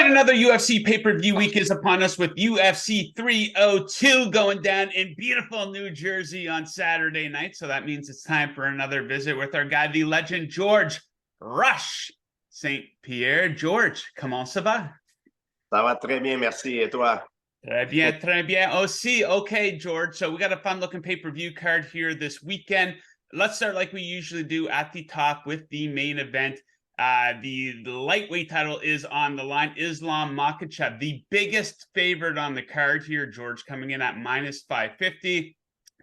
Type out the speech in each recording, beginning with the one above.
right, another UFC pay-per-view week is upon us with UFC 302 going down in beautiful New Jersey on Saturday night. So that means it's time for another visit with our guy, the legend George Rush St-Pierre. George, comment ça va? Ça va très bien, merci. Et toi? Très bien aussi. Okay, George. So we got a fun-looking pay-per-view card here this weekend. Let's start like we usually do at the top with the main event. The lightweight title is on the line. Islam Makhachev, the biggest favorite on the card here, George, coming in at minus 550,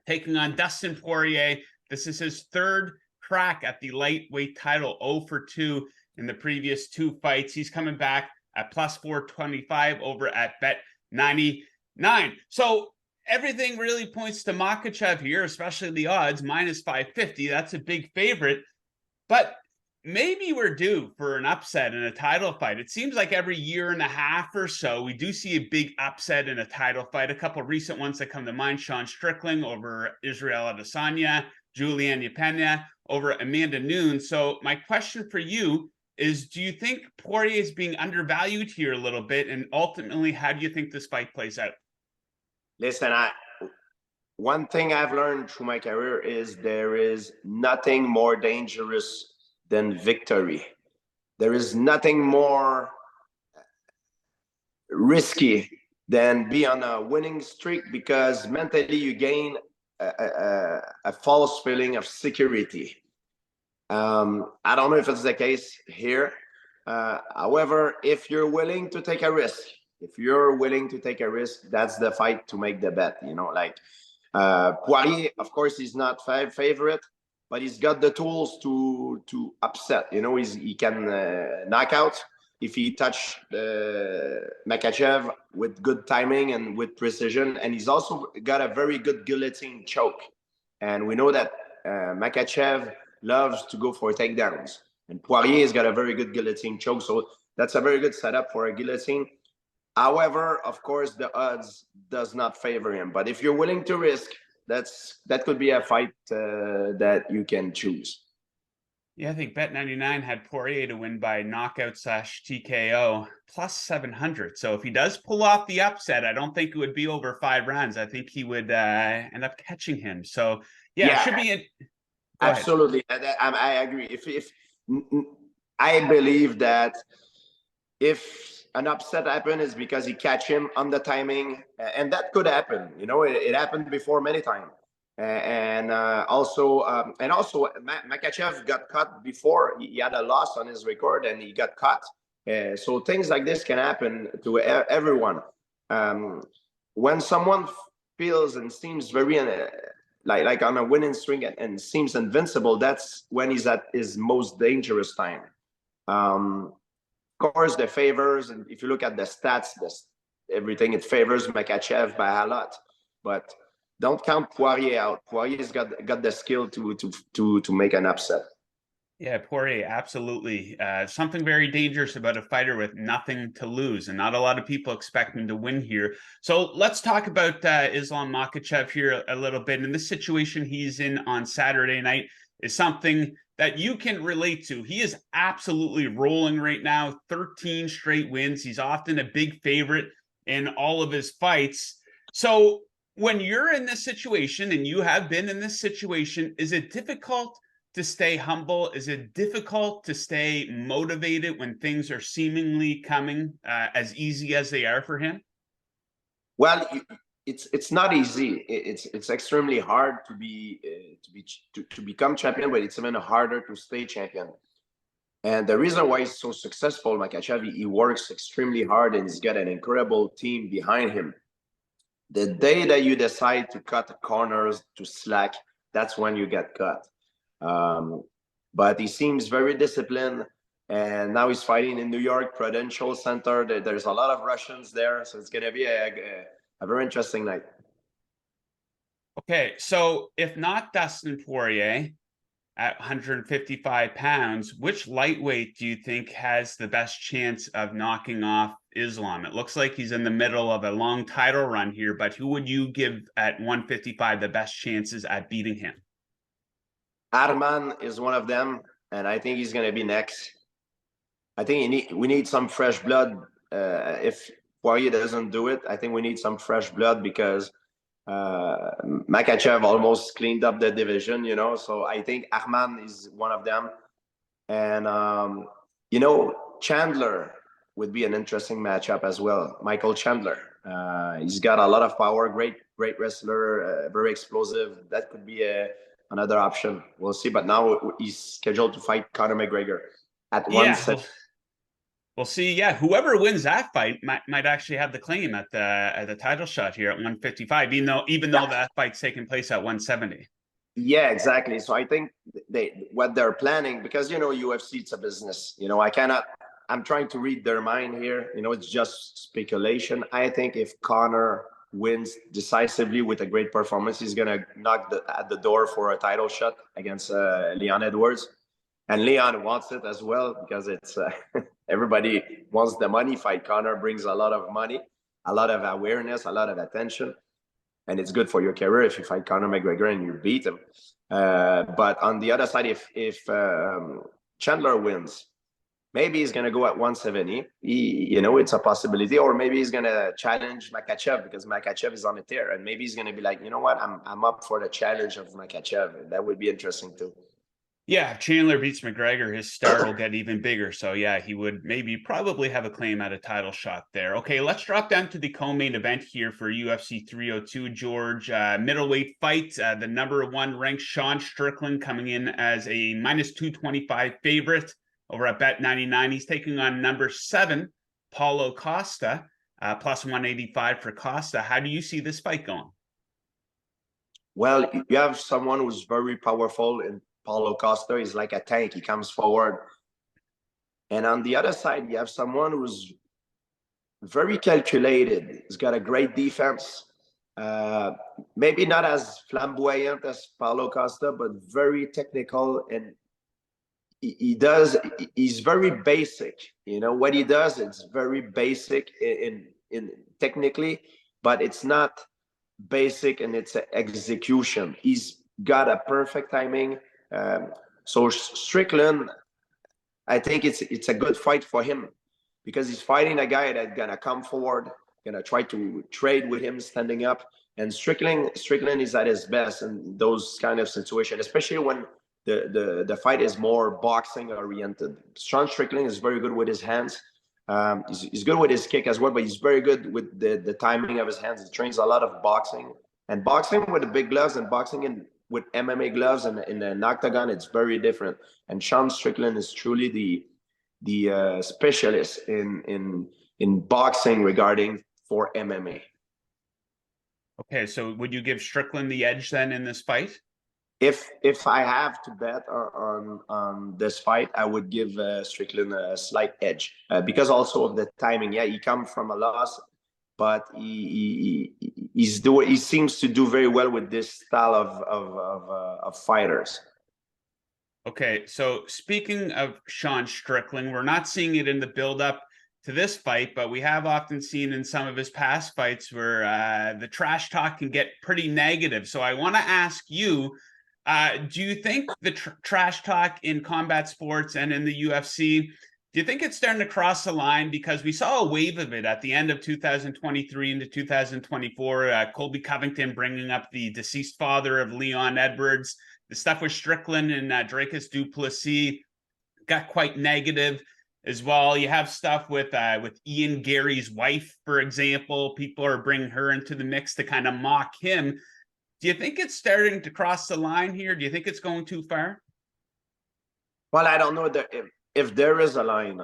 taking on Dustin Poirier. This is his third crack at the lightweight title, 0 for 2 in the previous two fights. He's coming back at plus 425 over at BET99. So everything really points to Makhachev here, especially the odds, minus 550. That's a big favorite. But maybe we're due for an upset in a title fight. It seems like every year and a half or so, we do see a big upset in a title fight. A couple of recent ones that come to mind, Sean Strickland over Israel Adesanya, Juliana Pena over Amanda Nunes. So my question for you is, do you think Poirier is being undervalued here a little bit? And ultimately, how do you think this fight plays out? Listen, one thing I've learned through my career is there is nothing more dangerous than victory. There is nothing more risky than be on a winning streak, because mentally you gain a false feeling of security. I don't know if it's the case here. However, if you're willing to take a risk, that's the fight to make the bet. You know, like Poirier, of course, he's not favorite, but he's got the tools to upset. You know, he can knock out if he touch Makhachev with good timing and with precision. And he's also got a very good guillotine choke. And we know that Makhachev loves to go for takedowns. And Poirier has got a very good guillotine choke. So that's a very good setup for a guillotine. However, of course, the odds does not favor him. But if you're willing to risk, that could be a fight that you can choose. Yeah, I think Bet99 had Poirier to win by knockout / TKO plus 700. So if he does pull off the upset, I don't think it would be over 5 rounds. I think he would end up catching him. So yeah, it should be absolutely. I agree. If I believe that if an upset happened is because he catch him on the timing, and that could happen. You know, it happened before many times. And also Makhachev got caught before. He had a loss on his record and he got caught. So things like this can happen to everyone. When someone feels and seems very like on a winning string and seems invincible, that's when he's at his most dangerous time. Of course, the favors, and if you look at the stats, everything, it favors Makhachev by a lot. But don't count Poirier out. Poirier's got the skill to make an upset. Yeah, Poirier, absolutely. Something very dangerous about a fighter with nothing to lose, and not a lot of people expect him to win here. So let's talk about Islam Makhachev here a little bit. And this situation he's in on Saturday night is something that you can relate to. He is absolutely rolling right now, 13 straight wins. He's often a big favorite in all of his fights. So when you're in this situation, and you have been in this situation, is it difficult to stay humble? Is it difficult to stay motivated when things are seemingly coming as easy as they are for him? Well, it's not easy. It's extremely hard to become champion, but it's even harder to stay champion. And the reason why he's so successful, Makhachev, he works extremely hard and he's got an incredible team behind him. The day that you decide to cut the corners, to slack, that's when you get cut. But he seems very disciplined, and now he's fighting in New York Prudential Center. There's a lot of Russians there, so it's going to be a very interesting night. Okay, so if not Dustin Poirier at 155 pounds, which lightweight do you think has the best chance of knocking off Islam? It looks like he's in the middle of a long title run here, but who would you give at 155 the best chances at beating him? Arman is one of them, and I think he's going to be next. I think we need some fresh blood if Poirier doesn't do it, I think we need some fresh blood because Makachev almost cleaned up the division, you know. So I think Ahman is one of them, and you know, Chandler would be an interesting matchup as well. Michael Chandler, he's got a lot of power, great wrestler, very explosive. That could be another option. We'll see. But now he's scheduled to fight Conor McGregor at Yeah, 170. we'll see. Yeah, whoever wins that fight might actually have the claim at the title shot here at 155, even though that fight's taking place at 170. Yeah, exactly. So I think what they're planning, because you know UFC, it's a business. You know, I'm trying to read their mind here. You know, it's just speculation. I think if Conor wins decisively with a great performance, he's gonna knock at the door for a title shot against Leon Edwards, and Leon wants it as well because it's everybody wants the money fight. Conor brings a lot of money, a lot of awareness, a lot of attention, and it's good for your career if you fight Conor McGregor and you beat him. But on the other side, if Chandler wins, maybe he's gonna go at 170. You know, it's a possibility, or maybe he's gonna challenge Makachev because Makachev is on a tear, and maybe he's gonna be like, you know what, I'm up for the challenge of Makachev. That would be interesting too. Yeah, if Chandler beats McGregor, his star will get even bigger. So yeah, he would probably have a claim at a title shot there. Okay, let's drop down to the co-main event here for UFC 302, George. Middleweight fight, the #1 ranked Sean Strickland coming in as a -225 favorite over at BET99. He's taking on #7, Paulo Costa, +185 for Costa. How do you see this fight going? Well, you have someone who's very powerful in Paulo Costa. He's like a tank. He comes forward. And on the other side, you have someone who's very calculated. He's got a great defense. Maybe not as flamboyant as Paulo Costa, but very technical. And he's very basic. You know, what he does, it's very basic in technically, but it's not basic in its execution. He's got a perfect timing. So Strickland, I think it's a good fight for him because he's fighting a guy that's gonna come forward, gonna try to trade with him standing up. And Strickland is at his best in those kind of situations, especially when the fight is more boxing oriented. Sean Strickland is very good with his hands. He's good with his kick as well, but he's very good with the timing of his hands. He trains a lot of boxing, and boxing with the big gloves and boxing with MMA gloves and in an octagon, it's very different. And Sean Strickland is truly the specialist in boxing regarding for MMA. Okay, so would you give Strickland the edge then in this fight? If I have to bet on this fight, I would give Strickland a slight edge because also of the timing. Yeah, he comes from a loss, but he seems to do very well with this style of fighters. Okay, so speaking of Sean Strickland, we're not seeing it in the build-up to this fight, but we have often seen in some of his past fights where the trash talk can get pretty negative. So I want to ask you, do you think the trash talk in combat sports and in the UFC, do you think it's starting to cross the line? Because we saw a wave of it at the end of 2023 into 2024. Colby Covington bringing up the deceased father of Leon Edwards. The stuff with Strickland and Dracus du Plessis got quite negative as well. You have stuff with Ian Gary's wife, for example. People are bringing her into the mix to kind of mock him. Do you think it's starting to cross the line here? Do you think it's going too far? Well, I don't know if there is a line.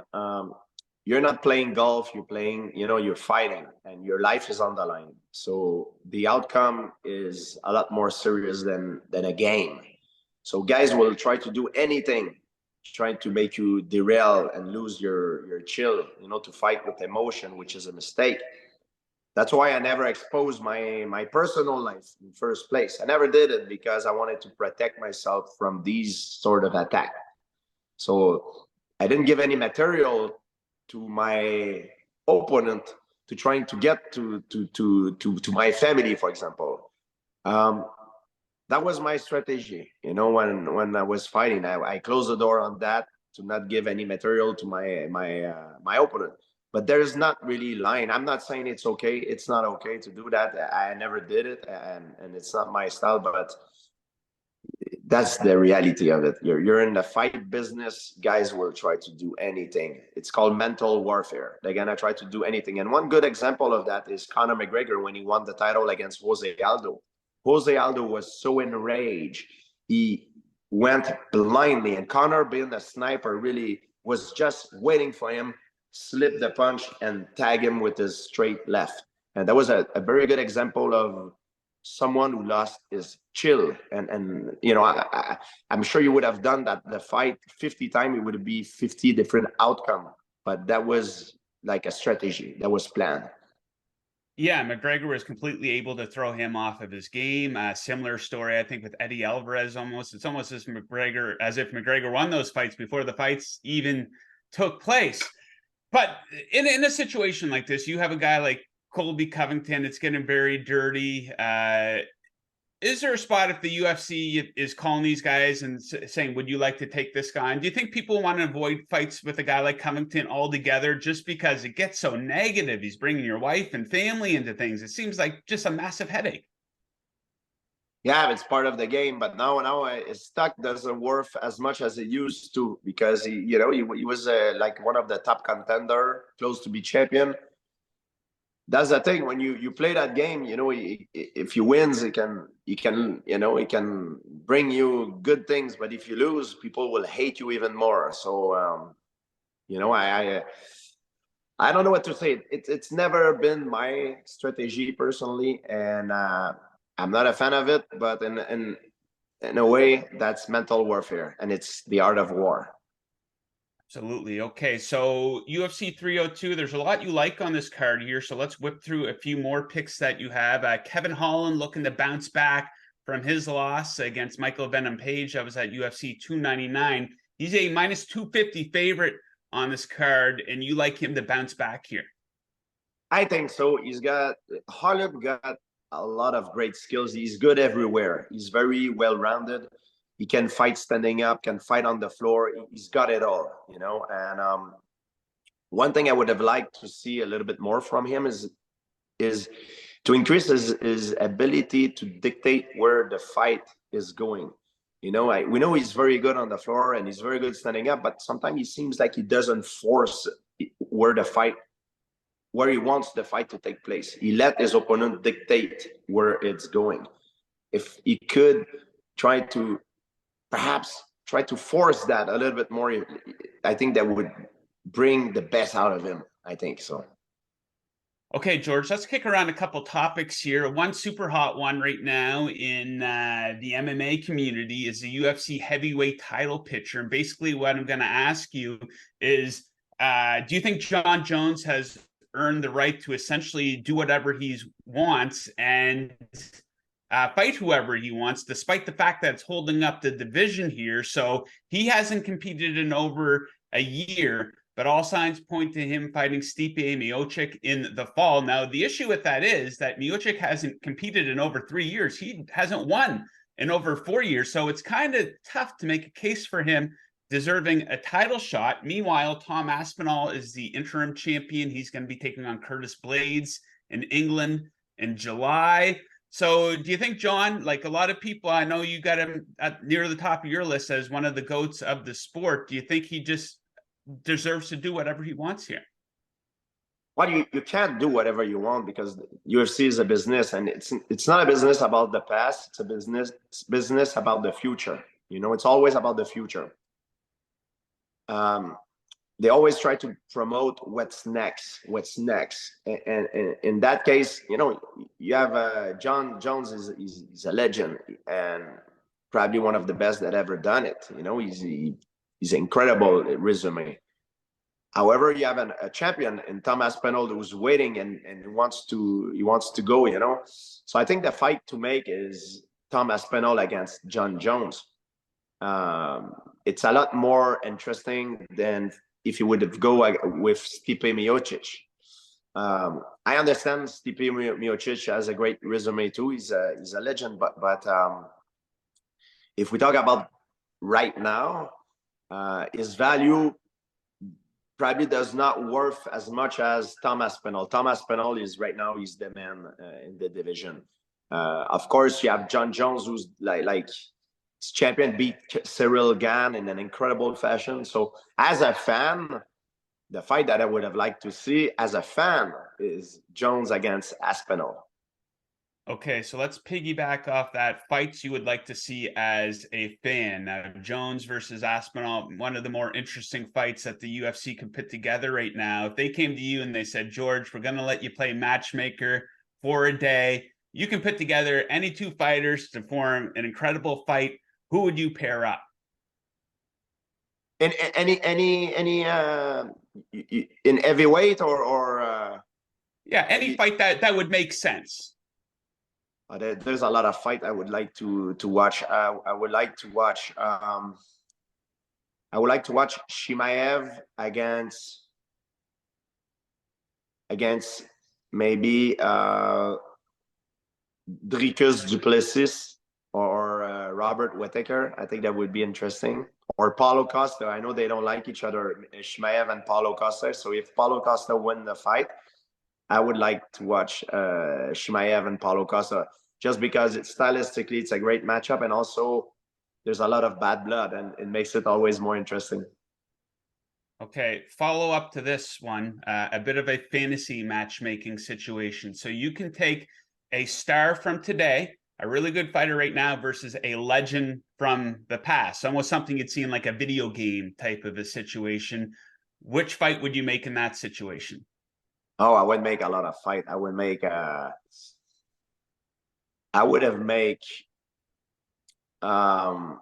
You're not playing golf. You're playing, you know, you're fighting, and your life is on the line. So the outcome is a lot more serious than a game. So guys will try to do anything, trying to make you derail and lose your chill, you know, to fight with emotion, which is a mistake. That's why I never exposed my personal life in first place. I never did it because I wanted to protect myself from these sort of attacks. So I didn't give any material to my opponent to trying to get to my family, for example. That was my strategy, you know. When I was fighting, I closed the door on that to not give any material to my opponent. but there's not really line. I'm not saying it's okay. It's not okay to do that. I never did it, and it's not my style, but that's the reality of it. You're in the fight business. Guys will try to do anything. It's called mental warfare. They're gonna try to do anything. And one good example of that is Conor McGregor when he won the title against Jose Aldo. Jose Aldo was so enraged. He went blindly, and Conor, being a sniper, really was just waiting for him, slip the punch, and tag him with his straight left. And that was a very good example of someone who lost his chill. And you know, I'm sure you would have done that the fight 50 times, it would be 50 different outcome, but that was like a strategy that was planned. Yeah, McGregor was completely able to throw him off of his game. Similar story, I think, with Eddie Alvarez. It's almost as if McGregor won those fights before the fights even took place. But in a situation like this, you have a guy like Colby Covington. It's getting very dirty. Is there a spot if the UFC is calling these guys and saying, would you like to take this guy? And do you think people want to avoid fights with a guy like Covington altogether just because it gets so negative? He's bringing your wife and family into things. It seems like just a massive headache. Yeah, it's part of the game, but now his stock doesn't worth as much as it used to, because he was like one of the top contender, close to be champion. That's the thing, when you play that game, if you wins, it can bring you good things, but if you lose, people will hate you even more. So I don't know what to say. It's never been my strategy personally, and I'm not a fan of it, but in a way, that's mental warfare, and it's the art of war. Absolutely. Okay, so UFC 302, there's a lot you like on this card here, so let's whip through a few more picks that you have. Kevin Holland looking to bounce back from his loss against Michael Venom Page. That was at UFC 299. He's a minus 250 favorite on this card, and you like him to bounce back here. I think so. Holland got a lot of great skills. He's good everywhere. He's very well-rounded. He can fight standing up, can fight on the floor. He's got it all, And one thing I would have liked to see a little bit more from him is to increase his ability to dictate where the fight is going. We know he's very good on the floor and he's very good standing up, but sometimes he seems like he doesn't force where he wants the fight to take place. He let his opponent dictate where it's going. If he could perhaps try to force that a little bit more, I think that would bring the best out of him. I think so. Okay, George, let's kick around a couple topics here. One super hot one right now in the MMA community is the UFC heavyweight title picture. And basically what I'm going to ask you is, do you think John Jones has earned the right to essentially do whatever he wants and fight whoever he wants, despite the fact that it's holding up the division here? So he hasn't competed in over a year, but all signs point to him fighting Stipe Miocic in the fall. Now, the issue with that is that Miocic hasn't competed in over 3 years. He hasn't won in over 4 years. So it's kind of tough to make a case for him deserving a title shot. Meanwhile, Tom Aspinall is the interim champion. He's going to be taking on Curtis Blades in England in July. So do you think, John, like a lot of people, I know you got him near the top of your list as one of the GOATs of the sport. Do you think he just deserves to do whatever he wants here? Well, you can't do whatever you want, because UFC is a business, and it's not a business about the past. It's a business about the future. It's always about the future. They always try to promote what's next. And in that case, you have John Jones is a legend and probably one of the best that ever done it. He's an incredible resume. However, you have a champion in Tom Aspinall who's waiting and he wants to go. So I think the fight to make is Tom Aspinall against John Jones. It's a lot more interesting than if you would go with Stipe Miocic. I understand Stipe Miocic has a great resume too. He's a legend, but if we talk about right now, his value probably does not worth as much as Tom Aspinall. Tom Aspinall is right now, he's the man in the division. Of course, you have John Jones, who's like champion, beat Cyril Gane in an incredible fashion. So as a fan, the fight that I would have liked to see as a fan is Jones against Aspinall. Okay, so let's piggyback off that. Fights you would like to see as a fan. Jones versus Aspinall, one of the more interesting fights that the UFC can put together right now. If they came to you and they said, George, we're going to let you play matchmaker for a day, you can put together any two fighters to form an incredible fight. Who would you pair up? In any in heavyweight or yeah, any fight that would make sense. There's a lot of fight I would like to watch. I would like to watch. I would like to watch Shimaev against maybe Dricus Duplessis or Robert Whittaker. I think that would be interesting. Or Paulo Costa. I know they don't like each other, Shimaev and Paulo Costa. So if Paulo Costa win the fight, I would like to watch Shimaev and Paulo Costa, just because stylistically it's a great matchup, and also there's a lot of bad blood, and it makes it always more interesting. Okay, follow up to this one, a bit of a fantasy matchmaking situation. So you can take a star from today, a really good fighter right now, versus a legend from the past, almost something you'd see in like a video game type of a situation. Which fight would you make in that situation? Oh, I would make a lot of fight. I would make I would have make man,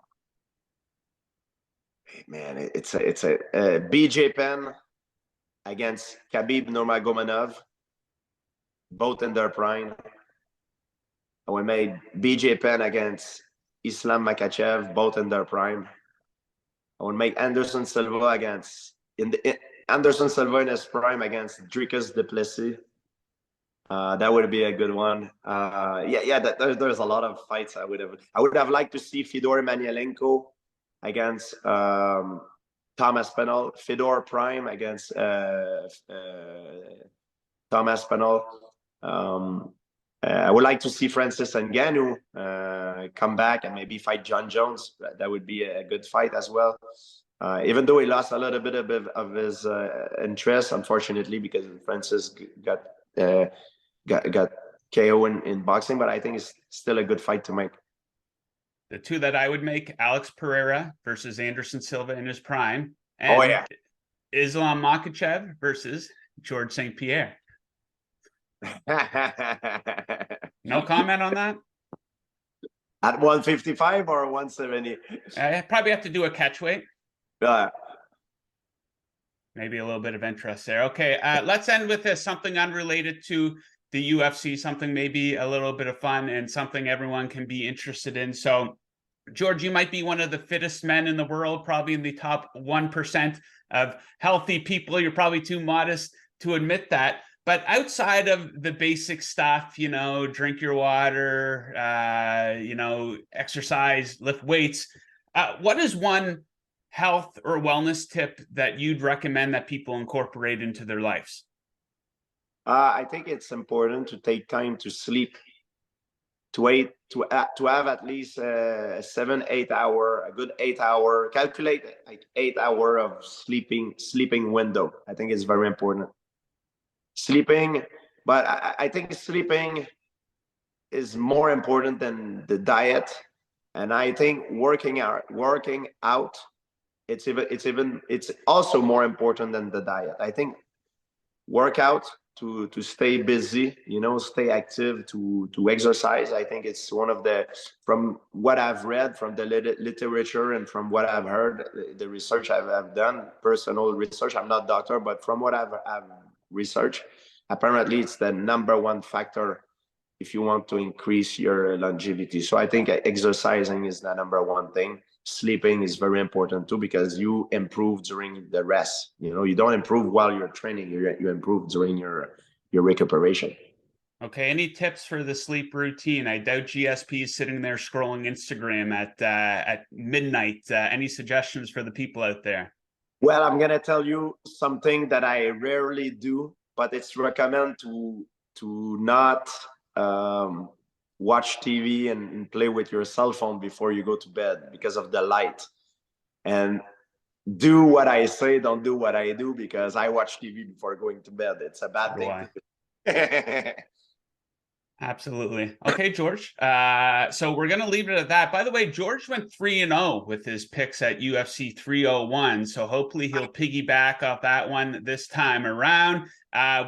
it's a BJ Penn against Khabib Nurmagomedov, both in their prime. I would make BJ Penn against Islam Makhachev, both in their prime. I would make Anderson Silva Anderson Silva in his prime against Dricus Duplessis. That would be a good one. There's a lot of fights I would have liked to see Fedor Emelianenko against Tom Aspinall, Fedor prime against Tom Aspinall. I would like to see Francis Ngannou come back and maybe fight John Jones. That would be a good fight as well. Even though he lost a little bit of his interest, unfortunately, because Francis got KO in boxing, but I think it's still a good fight to make. The two that I would make, Alex Pereira versus Anderson Silva in his prime, and Islam Makhachev versus George St-Pierre. No comment on that? At 155 or 170? I probably have to do a catch weight. Maybe a little bit of interest there. Okay, let's end with this, something unrelated to the UFC, something maybe a little bit of fun and something everyone can be interested in. So, George, you might be one of the fittest men in the world, probably in the top 1% of healthy people. You're probably too modest to admit that. But outside of the basic stuff, drink your water, exercise, lift weights, what is one health or wellness tip that you'd recommend that people incorporate into their lives? I think it's important to take time to sleep, to have at least a 7-8 hour, a good 8 hour, calculate like 8 hour of sleeping window. I think it's very important. Sleeping, but I think sleeping is more important than the diet, and I think working out, it's also more important than the diet. I think workout to stay busy, stay active, to exercise. I think it's one of from what I've read, from the literature, and from what I've heard, the research I've done, personal research. I'm not a doctor, but from what I've researched, apparently it's the number one factor if you want to increase your longevity. So I think exercising is the number one thing. Sleeping is very important too, because you improve during the rest. You don't improve while you're training. You improve during your recuperation. Okay, any tips for the sleep routine? I doubt GSP is sitting there scrolling Instagram at midnight. Any suggestions for the people out there? Well, I'm gonna tell you something that I rarely do, but it's recommend to not watch TV and play with your cell phone before you go to bed because of the light. And do what I say, don't do what I do, because I watch TV before going to bed. It's a bad thing to do. Absolutely. Okay, George. So we're going to leave it at that. By the way, George went 3-0 with his picks at UFC 301. So hopefully he'll piggyback off that one this time around.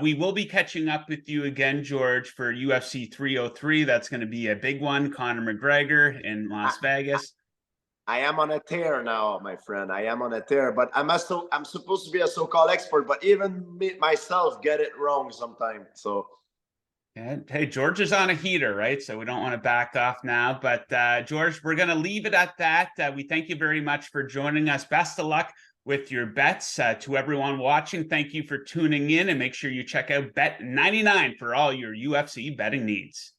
We will be catching up with you again, George, for UFC 303. That's going to be a big one. Conor McGregor in Las Vegas. I am on a tear now, my friend. I am on a tear, but I'm supposed to be a so-called expert, but even me, myself get it wrong sometimes. So yeah, hey, George is on a heater, right? So we don't want to back off now. But George, we're going to leave it at that. We thank you very much for joining us. Best of luck with your bets. To everyone watching, thank you for tuning in, and make sure you check out Bet99 for all your UFC betting needs.